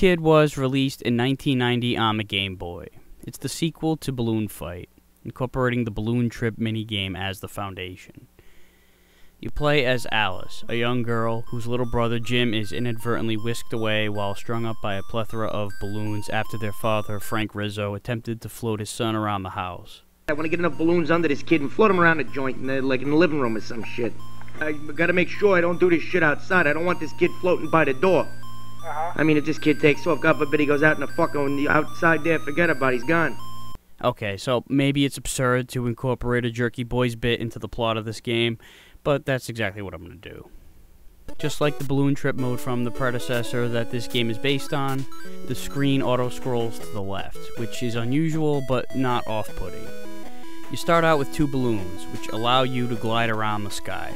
Kid was released in 1990 on the Game Boy. It's the sequel to Balloon Fight, incorporating the Balloon Trip minigame as the foundation. You play as Alice, a young girl whose little brother Jim is inadvertently whisked away while strung up by a plethora of balloons after their father, Frank Rizzo, attempted to float his son around the house. I want to get enough balloons under this kid and float him around the joint, like in the living room or some shit. I gotta make sure I don't do this shit outside. I don't want this kid floating by the door. I mean, if this kid takes off, God forbid he goes out in the fucking outside there, forget about it, he's gone. Okay, so maybe it's absurd to incorporate a Jerky Boys bit into the plot of this game, but that's exactly what I'm going to do. Just like the Balloon Trip mode from the predecessor that this game is based on, the screen auto-scrolls to the left, which is unusual but not off-putting. You start out with 2 balloons, which allow you to glide around the sky.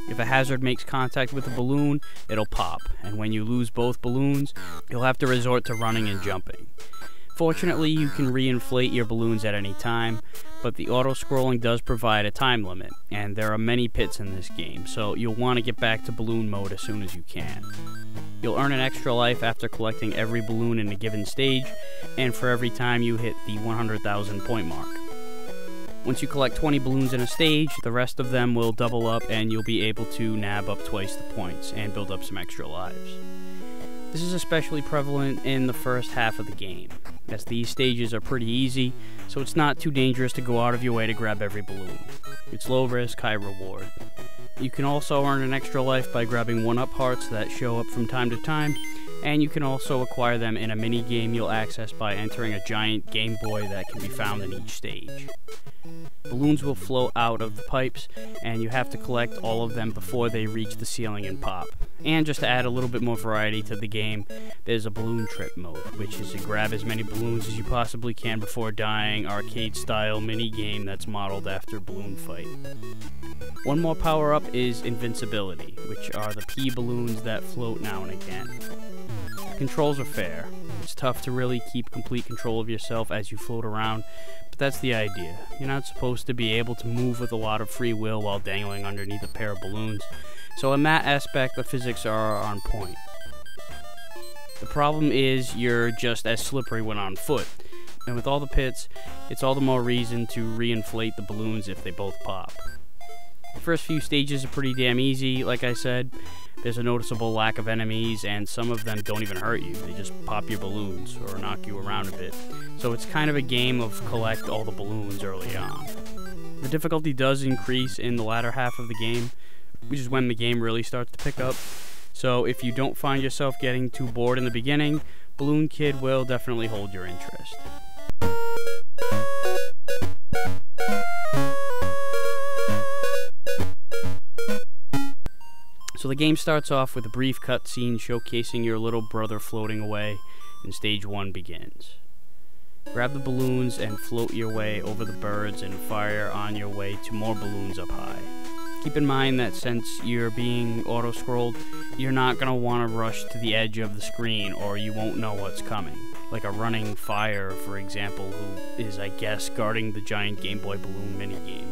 If a hazard makes contact with a balloon, it'll pop, and when you lose both balloons, you'll have to resort to running and jumping. Fortunately, you can reinflate your balloons at any time, but the auto-scrolling does provide a time limit, and there are many pits in this game, so you'll want to get back to balloon mode as soon as you can. You'll earn an extra life after collecting every balloon in a given stage, and for every time you hit the 100,000 point mark. Once you collect 20 balloons in a stage, the rest of them will double up and you'll be able to nab up twice the points and build up some extra lives. This is especially prevalent in the first half of the game, as these stages are pretty easy, so it's not too dangerous to go out of your way to grab every balloon. It's low risk, high reward. You can also earn an extra life by grabbing 1-up hearts that show up from time to time, and you can also acquire them in a mini game you'll access by entering a giant Game Boy that can be found in each stage. Balloons will float out of the pipes, and you have to collect all of them before they reach the ceiling and pop. And just to add a little bit more variety to the game, there's a Balloon Trip mode, which is to grab as many balloons as you possibly can before dying, arcade-style mini-game that's modeled after Balloon Fight. One more power-up is Invincibility, which are the P balloons that float now and again. The controls are fair. It's tough to really keep complete control of yourself as you float around, but that's the idea. You're not supposed to be able to move with a lot of free will while dangling underneath a pair of balloons, so in that aspect the physics are on point. The problem is you're just as slippery when on foot, and with all the pits, it's all the more reason to reinflate the balloons if they both pop. The first few stages are pretty damn easy, like I said. There's a noticeable lack of enemies, and some of them don't even hurt you. They just pop your balloons or knock you around a bit. So it's kind of a game of collect all the balloons early on. The difficulty does increase in the latter half of the game, which is when the game really starts to pick up. So if you don't find yourself getting too bored in the beginning, Balloon Kid will definitely hold your interest. So the game starts off with a brief cutscene showcasing your little brother floating away, and stage 1 begins. Grab the balloons and float your way over the birds and fire on your way to more balloons up high. Keep in mind that since you're being auto-scrolled, you're not going to want to rush to the edge of the screen or you won't know what's coming. Like a running fire, for example, who is, I guess, guarding the giant Game Boy balloon minigame.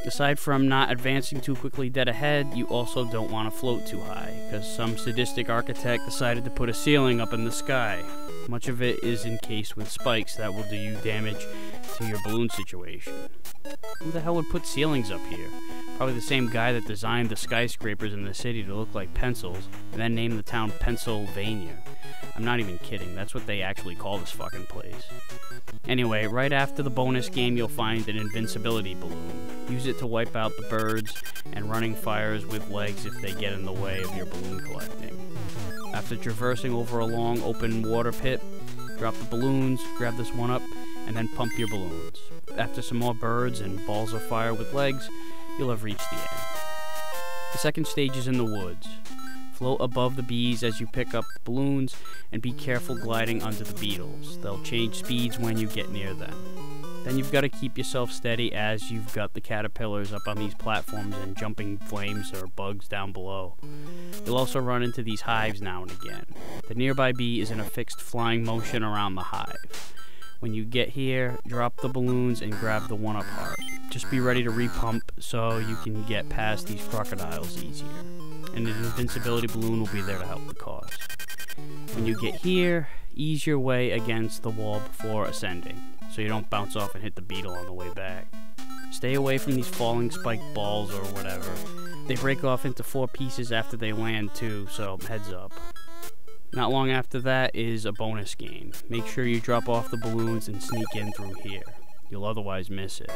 Aside from not advancing too quickly dead ahead, you also don't want to float too high, because some sadistic architect decided to put a ceiling up in the sky. Much of it is encased with spikes that will do you damage to your balloon situation. Who the hell would put ceilings up here? Probably the same guy that designed the skyscrapers in the city to look like pencils, and then named the town Pennsylvania. I'm not even kidding, that's what they actually call this fucking place. Anyway, right after the bonus game you'll find an invincibility balloon. Use it to wipe out the birds and running fires with legs if they get in the way of your balloon collecting. After traversing over a long open water pit, drop the balloons, grab this 1-up, and then pump your balloons. After some more birds and balls of fire with legs, you'll have reached the end. The second stage is in the woods. Float above the bees as you pick up the balloons, and be careful gliding under the beetles. They'll change speeds when you get near them. Then you've got to keep yourself steady as you've got the caterpillars up on these platforms and jumping flames or bugs down below. You'll also run into these hives now and again. The nearby bee is in a fixed flying motion around the hive. When you get here, drop the balloons and grab the 1-up heart. Just be ready to repump so you can get past these crocodiles easier. And an invincibility balloon will be there to help the cause. When you get here, ease your way against the wall before ascending, so you don't bounce off and hit the beetle on the way back. Stay away from these falling spiked balls or whatever. They break off into 4 pieces after they land too, so heads up. Not long after that is a bonus game. Make sure you drop off the balloons and sneak in through here. You'll otherwise miss it.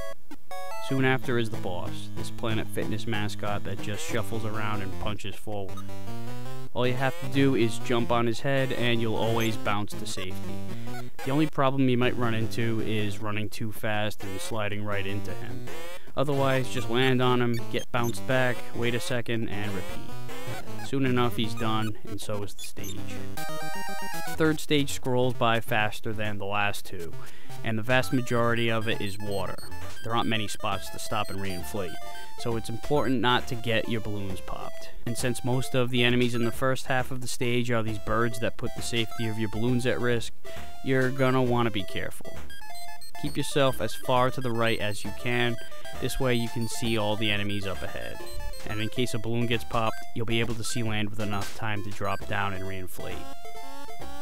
Soon after is the boss, this Planet Fitness mascot that just shuffles around and punches forward. All you have to do is jump on his head and you'll always bounce to safety. The only problem you might run into is running too fast and sliding right into him. Otherwise, just land on him, get bounced back, wait a second, and repeat. Soon enough he's done, and so is the stage. The third stage scrolls by faster than the last 2, and the vast majority of it is water. There aren't many spots to stop and reinflate, so it's important not to get your balloons popped. And since most of the enemies in the first half of the stage are these birds that put the safety of your balloons at risk, you're gonna want to be careful. Keep yourself as far to the right as you can, this way you can see all the enemies up ahead. And in case a balloon gets popped, you'll be able to see land with enough time to drop down and reinflate.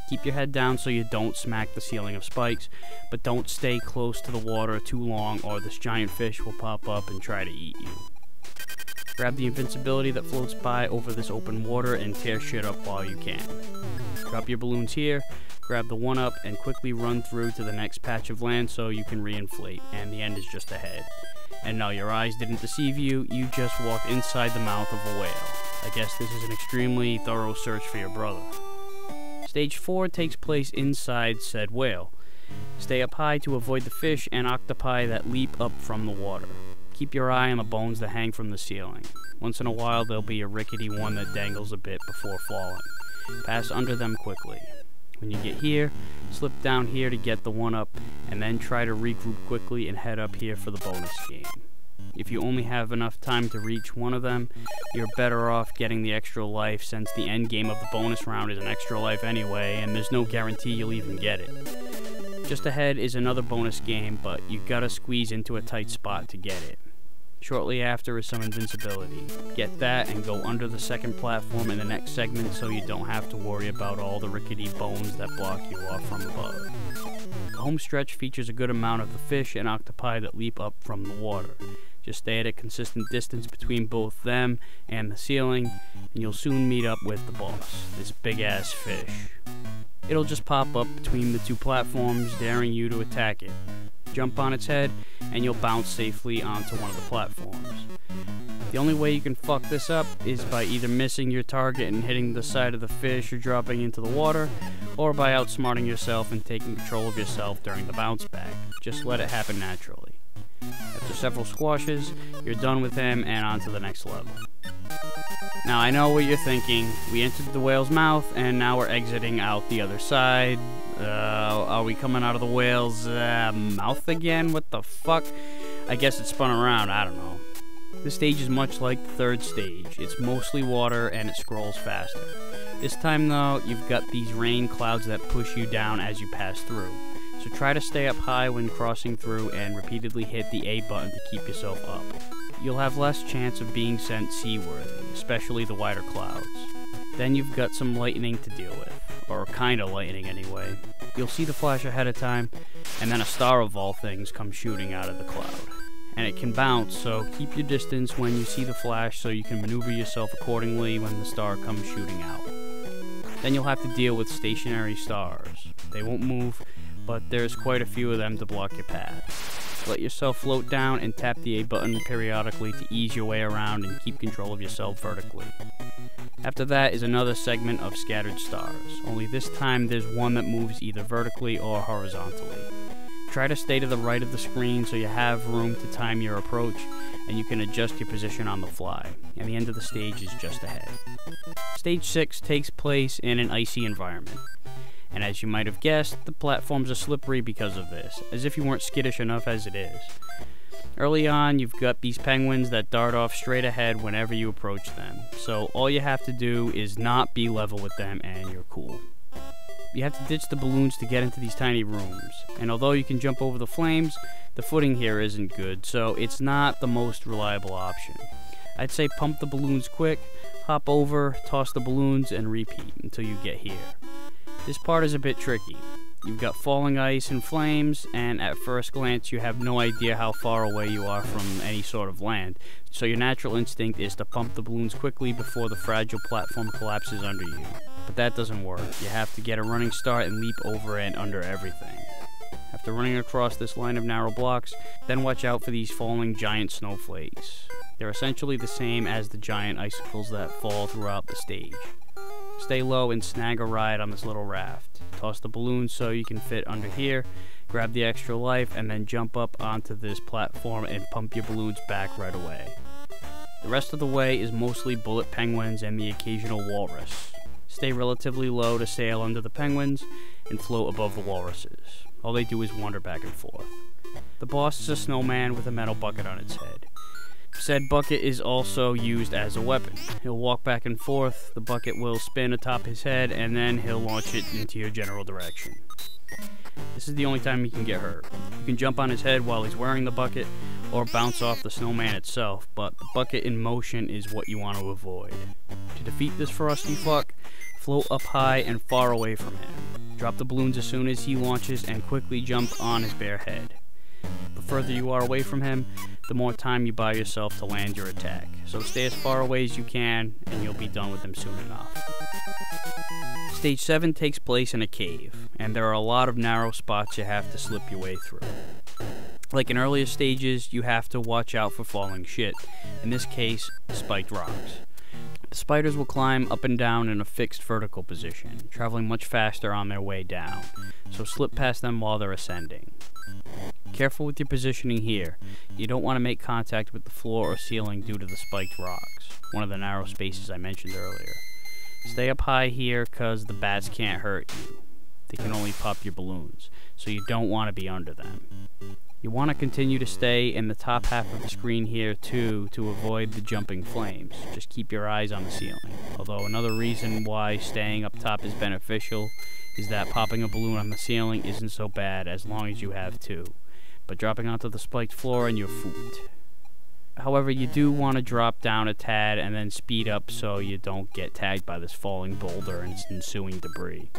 Keep your head down so you don't smack the ceiling of spikes, but don't stay close to the water too long or this giant fish will pop up and try to eat you. Grab the invincibility that floats by over this open water and tear shit up while you can. Drop your balloons here, grab the 1-up, and quickly run through to the next patch of land so you can reinflate, and the end is just ahead. And no, your eyes didn't deceive you, you just walked inside the mouth of a whale. I guess this is an extremely thorough search for your brother. Stage 4 takes place inside said whale. Stay up high to avoid the fish and octopi that leap up from the water. Keep your eye on the bones that hang from the ceiling. Once in a while there'll be a rickety one that dangles a bit before falling. Pass under them quickly. When you get here, slip down here to get the 1-up, and then try to regroup quickly and head up here for the bonus game. If you only have enough time to reach one of them, you're better off getting the extra life since the end game of the bonus round is an extra life anyway, and there's no guarantee you'll even get it. Just ahead is another bonus game, but you gotta squeeze into a tight spot to get it. Shortly after is some invincibility. Get that and go under the second platform in the next segment so you don't have to worry about all the rickety bones that block you off from above. The home stretch features a good amount of the fish and octopi that leap up from the water. Just stay at a consistent distance between both them and the ceiling, and you'll soon meet up with the boss, this big-ass fish. It'll just pop up between the 2 platforms, daring you to attack it. Jump on its head, and you'll bounce safely onto one of the platforms. The only way you can fuck this up is by either missing your target and hitting the side of the fish or dropping into the water, or by outsmarting yourself and taking control of yourself during the bounce back. Just let it happen naturally. After several squashes, you're done with him and on to the next level. Now I know what you're thinking, we entered the whale's mouth and now we're exiting out the other side. Are we coming out of the whale's mouth again? What the fuck? I guess it spun around, I don't know. This stage is much like the third stage. It's mostly water and it scrolls faster. This time though, you've got these rain clouds that push you down as you pass through. So try to stay up high when crossing through and repeatedly hit the A button to keep yourself up. You'll have less chance of being sent seaworthy, especially the wider clouds. Then you've got some lightning to deal with, or kinda lightning anyway. You'll see the flash ahead of time, and then a star of all things comes shooting out of the cloud. And it can bounce, so keep your distance when you see the flash so you can maneuver yourself accordingly when the star comes shooting out. Then you'll have to deal with stationary stars. They won't move, but there's quite a few of them to block your path. Let yourself float down and tap the A button periodically to ease your way around and keep control of yourself vertically. After that is another segment of scattered stars, only this time there's one that moves either vertically or horizontally. Try to stay to the right of the screen so you have room to time your approach and you can adjust your position on the fly, and the end of the stage is just ahead. Stage 6 takes place in an icy environment. And as you might have guessed, the platforms are slippery because of this, as if you weren't skittish enough as it is. Early on, you've got these penguins that dart off straight ahead whenever you approach them, so all you have to do is not be level with them and you're cool. You have to ditch the balloons to get into these tiny rooms, and although you can jump over the flames, the footing here isn't good, so it's not the most reliable option. I'd say pump the balloons quick, Hop over, toss the balloons, and repeat until you get here. This part is a bit tricky. You've got falling ice and flames, and at first glance you have no idea how far away you are from any sort of land, so your natural instinct is to pump the balloons quickly before the fragile platform collapses under you. But that doesn't work. You have to get a running start and leap over and under everything. After running across this line of narrow blocks, then watch out for these falling giant snowflakes. They're essentially the same as the giant icicles that fall throughout the stage. Stay low and snag a ride on this little raft. Toss the balloons so you can fit under here, grab the extra life, and then jump up onto this platform and pump your balloons back right away. The rest of the way is mostly bullet penguins and the occasional walrus. Stay relatively low to sail under the penguins and float above the walruses. All they do is wander back and forth. The boss is a snowman with a metal bucket on its head. Said bucket is also used as a weapon. He'll walk back and forth, the bucket will spin atop his head, and then he'll launch it into your general direction. This is the only time he can get hurt. You can jump on his head while he's wearing the bucket, or bounce off the snowman itself, but the bucket in motion is what you want to avoid. To defeat this frosty fuck, float up high and far away from him. Drop the balloons as soon as he launches and quickly jump on his bare head. The further you are away from him, the more time you buy yourself to land your attack. So stay as far away as you can, and you'll be done with him soon enough. Stage 7 takes place in a cave, and there are a lot of narrow spots you have to slip your way through. Like in earlier stages, you have to watch out for falling shit, in this case, spiked rocks. The spiders will climb up and down in a fixed vertical position, traveling much faster on their way down, so slip past them while they're ascending. Careful with your positioning here. You don't want to make contact with the floor or ceiling due to the spiked rocks, one of the narrow spaces I mentioned earlier. Stay up high here because the bats can't hurt you. They can only pop your balloons, so you don't want to be under them. You want to continue to stay in the top half of the screen here too to avoid the jumping flames. Just keep your eyes on the ceiling. Although another reason why staying up top is beneficial is that popping a balloon on the ceiling isn't so bad as long as you have two. But dropping onto the spiked floor and you're fooled. However, you do want to drop down a tad and then speed up so you don't get tagged by this falling boulder and its ensuing debris.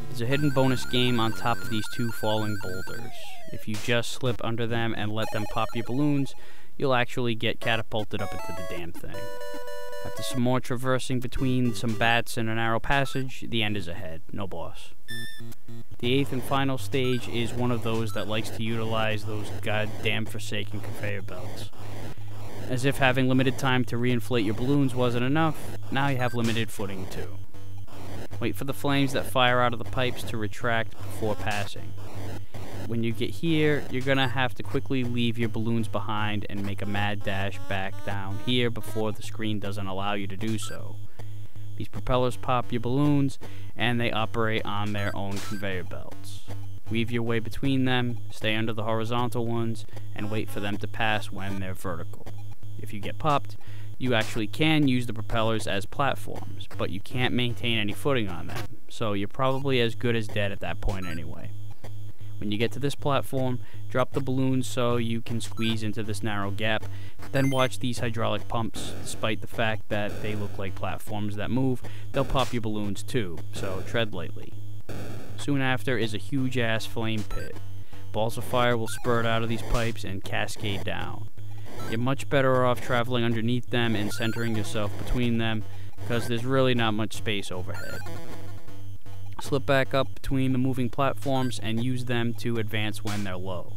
There's a hidden bonus game on top of these two falling boulders. If you just slip under them and let them pop your balloons, you'll actually get catapulted up into the damn thing. After some more traversing between some bats and a narrow passage, the end is ahead. No boss. The 8th and final stage is one of those that likes to utilize those goddamn forsaken conveyor belts. As if having limited time to reinflate your balloons wasn't enough, now you have limited footing too. Wait for the flames that fire out of the pipes to retract before passing. When you get here, you're gonna have to quickly leave your balloons behind and make a mad dash back down here before the screen doesn't allow you to do so. These propellers pop your balloons, and they operate on their own conveyor belts. Weave your way between them, stay under the horizontal ones, and wait for them to pass when they're vertical. If you get popped, you actually can use the propellers as platforms, but you can't maintain any footing on them, so you're probably as good as dead at that point anyway. When you get to this platform, drop the balloons so you can squeeze into this narrow gap, then watch these hydraulic pumps. Despite the fact that they look like platforms that move, they'll pop your balloons too, so tread lightly. Soon after is a huge ass flame pit. Balls of fire will spurt out of these pipes and cascade down. You're much better off traveling underneath them and centering yourself between them, because there's really not much space overhead. Slip back up between the moving platforms and use them to advance when they're low.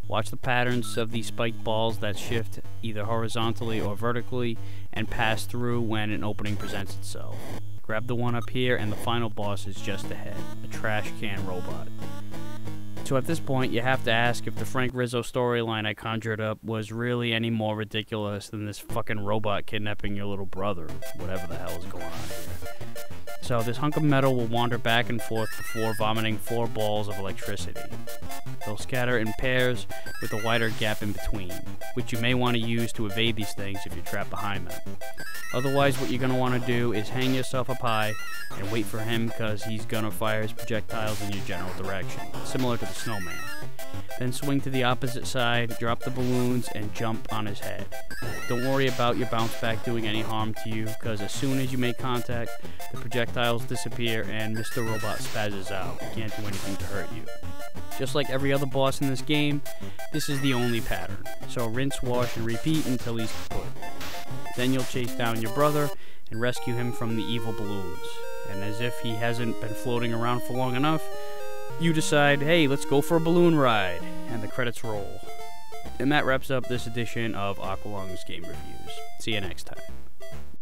Watch the patterns of these spiked balls that shift either horizontally or vertically and pass through when an opening presents itself. Grab the one up here and the final boss is just ahead, a trash can robot. So at this point, you have to ask if the Frank Rizzo storyline I conjured up was really any more ridiculous than this fucking robot kidnapping your little brother, whatever the hell is going on here. So this hunk of metal will wander back and forth before vomiting 4 balls of electricity. They'll scatter in pairs with a wider gap in between, which you may want to use to evade these things if you're trapped behind them. Otherwise, what you're going to want to do is hang yourself up high and wait for him because he's going to fire his projectiles in your general direction, similar to the snowman. Then swing to the opposite side, drop the balloons, and jump on his head. Don't worry about your bounce back doing any harm to you, because as soon as you make contact, the projectiles disappear and Mr. Robot spazzes out. He can't do anything to hurt you. Just like every other boss in this game, this is the only pattern. So rinse, wash, and repeat until he's kaput. Then you'll chase down your brother and rescue him from the evil balloons. And as if he hasn't been floating around for long enough, you decide, hey, let's go for a balloon ride, and the credits roll. And that wraps up this edition of Aqualung's Game Reviews. See you next time.